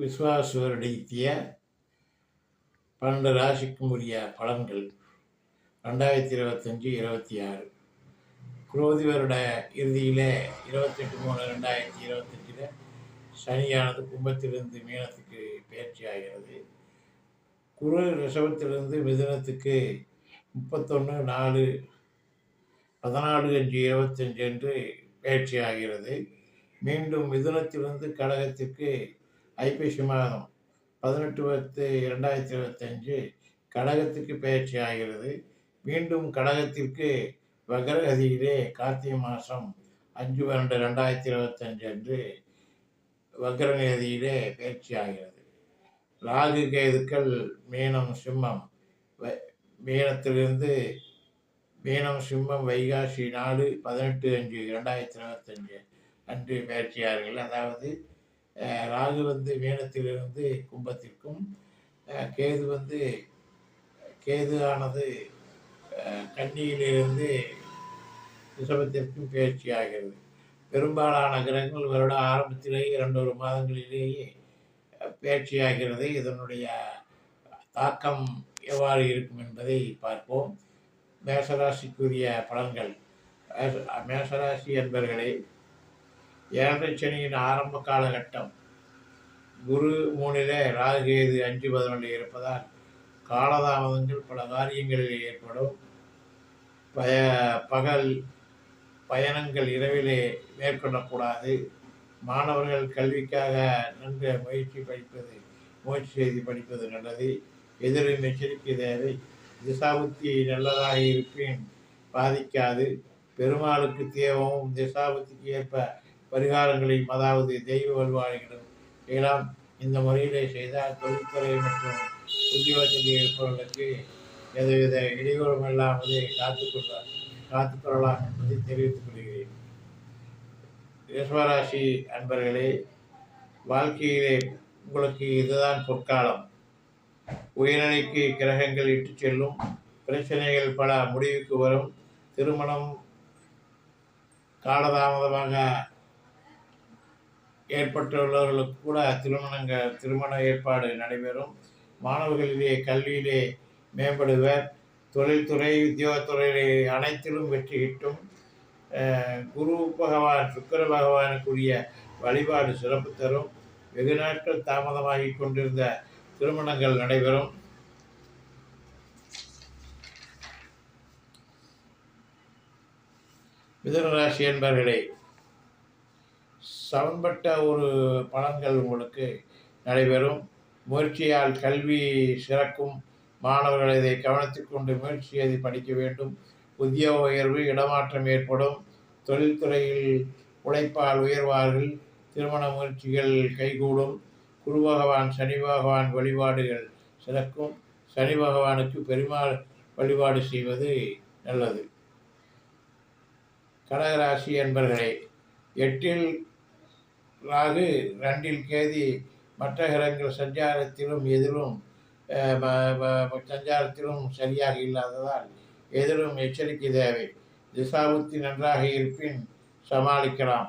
விஸ்வாசுவருடைய 12 ராசிக்கும் உரிய பலன்கள் 2025-26 குரோதி வருட இறுதியிலே 28/3/2028 சனியானது கும்பத்திலிருந்து மீனத்துக்கு பயிற்சி ஆகிறது. குரு ரிஷபத்திலிருந்து மிதுனத்துக்கு 31/4/14/5/25 என்று பயிற்சி ஆகிறது. மீண்டும் மிதுனத்திலிருந்து கடகத்திற்கு ஐப்பசி மாதம் 18/10/2025 கடகத்திற்கு பயிற்சி ஆகிறது. மீண்டும் கடகத்திற்கு வக்ரகதியிலே கார்த்திகை மாதம் 5/12/2025 அன்று வக்ரகதியிலே பயிற்சி ஆகிறது. ராகு கேதுக்கள் மீனம் சிம்மம் மீனம் சிம்மம் வைகாசி 4/18/5/2025 அன்று பயிற்சியார்கள். அதாவது ராகு மீனத்திலிருந்து கும்பத்திற்கும், கேது ஆனது கன்னியிலிருந்து ரிஷபத்திற்கும் பயிற்சி ஆகிறது. பெரும்பாலான கிரகங்கள் வருட ஆரம்பத்திலேயே 2 மாதங்களிலேயே பயிற்சி ஆகிறது. இதனுடைய தாக்கம் எவ்வாறு இருக்கும் என்பதை பார்ப்போம். மேஷராசிக்குரிய பலன்கள். மேஷராசி என்பர்களே, 7 சனியின் ஆரம்ப காலகட்டம். குரு 3 ராகு கேது 5/11 இருப்பதால் காலதாமதங்கள் பல காரியங்களில் ஏற்படும். பகல் பயணங்கள் இரவிலே மேற்கொள்ளக்கூடாது. மாணவர்கள் கல்விக்காக நன்கு முயற்சி செய்து படிப்பது நல்லது. எதிரும் எச்சரிக்கை தேவை. திசாபுத்தி நல்லதாக இருப்பின் பாதிக்காது. பெருமாளுக்கு தேவமும் திசாபுத்திக்கு ஏற்ப பரிகாரங்களையும், அதாவது தெய்வ வழிபாடுகளும் செய்யலாம். இந்த முறையிலே செய்தால் தொழில்துறை மற்றும் உத்தியோகத்தில் இருப்பவர்களுக்கு எதுவித இடையூறும் இல்லாமலே காத்துக்கொள்ளலாம் என்பதை தெரிவித்துக் கொள்கிறேன். ரிஷபராசி அன்பர்களே, வாழ்க்கையிலே உங்களுக்கு இதுதான் பொற்காலம். உயர்நிலைக்கு கிரகங்கள் இட்டு செல்லும். பிரச்சனைகள் பல முடிவுக்கு வரும். திருமணம் காலதாமதமாக ஏற்பட்டுள்ளவர்களுக்கு கூட திருமண ஏற்பாடு நடைபெறும். மாணவர்களிலே கல்வியிலே மேம்படுவர். தொழில்துறை, உத்தியோகத்துறையிலே அனைத்திலும் வெற்றி கிட்டும். குரு பகவான், சுக்கிர பகவானுக்குரிய வழிபாடு சிறப்பு தரும். வெகு நாட்கள் தாமதமாகி கொண்டிருந்த திருமணங்கள் நடைபெறும். மிதுனராசி என்பர்களே, சமன்பட்ட ஒரு பலன்கள் உங்களுக்கு நடைபெறும். முயற்சியால் கல்வி சிறக்கும். மாணவர்கள் இதை கவனத்தில் கொண்டு முயற்சி செய்து படிக்க வேண்டும். உத்தியோக உயர்வு, இடமாற்றம் ஏற்படும். தொழில்துறையில் உழைப்பால் உயர்வார்கள். திருமண முயற்சிகள் கைகூடும். குரு பகவான், சனி பகவான் வழிபாடுகள் சிறக்கும். சனி பகவானுக்கு பெருமாள் வழிபாடு செய்வது நல்லது. கடகராசி என்பர்களே, 8 ராகு 2 கேது மற்ற கிரகங்கள் சஞ்சாரத்திலும் சரியாக இல்லாததால் எதிலும் எச்சரிக்கை தேவை. திசாபுத்தி நன்றாக இருப்பின் சமாளிக்கலாம்.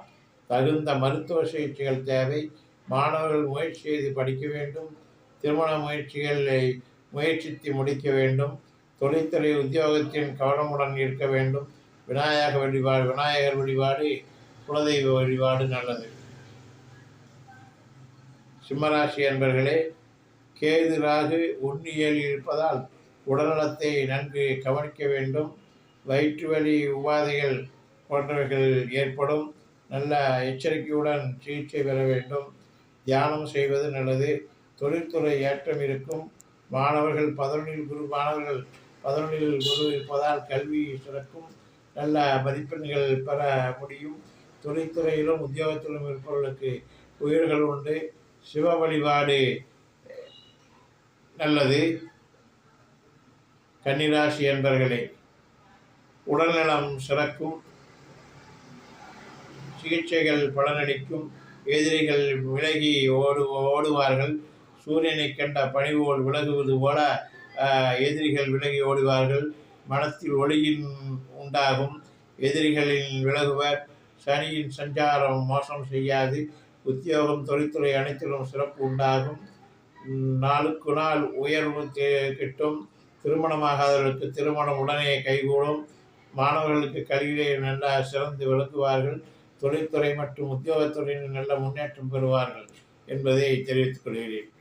தகுந்த மருத்துவ சிகிச்சைகள் தேவை. மாணவர்கள் முயற்சி செய்து படிக்க வேண்டும். திருமண முயற்சிகளை முயற்சித்து முடிக்க வேண்டும். தொழில்துறை உத்தியோகத்தின் கவனமுடன் இருக்க வேண்டும். விநாயகர் வழிபாடு, குலதெய்வ வழிபாடு நல்லது. சிம்மராசி என்பர்களே, கேது ராகு 1-7 இருப்பதால் உடல்நலத்தை நன்கு கவனிக்க வேண்டும். வயிற்று வலி, உபாதைகள் போன்றவைகள் ஏற்படும். நல்ல எச்சரிக்கையுடன் சிகிச்சை பெற வேண்டும். தியானம் செய்வது நல்லது. தொழில்துறை ஏற்றம் இருக்கும். மாணவர்கள் 11 குரு இருப்பதால் கல்வி சிறக்கும். நல்ல மதிப்பெண்கள் பெற முடியும். தொழில்துறையிலும் உத்தியோகத்திலும் இருப்பவர்களுக்கு உயிர்கள் உண்டு. சிவ வழிபாடு நல்லது. கன்னிராசி என்பர்களே, உடல்நலம் சிறக்கும். சிகிச்சைகள் பலனளிக்கும். எதிரிகள் விலகி ஓடுவார்கள். சூரியனை கண்ட பனிவோல் விலகுவது போல எதிரிகள் விலகி ஓடுவார்கள். மனத்தில் ஒளியின் உண்டாகும். எதிரிகளில் விலகுவர். சனியின் சஞ்சாரம் மோசம் செய்யாது. உத்தியோகம், தொழில்துறை அனைத்திலும் சிறப்பு உண்டாகும். நாளுக்கு நாள் உயர்வு கிட்டும். திருமணமாகாதவர்களுக்கு திருமணம் உடனே கைகூடும். மாணவர்களுக்கு கல்வியிலே நல்லா சிறந்து விளங்குவார்கள். தொழில்துறை மற்றும் உத்தியோகத்துறையில் நல்ல முன்னேற்றம் பெறுவார்கள் என்பதை தெரிவித்துக் கொள்கிறேன்.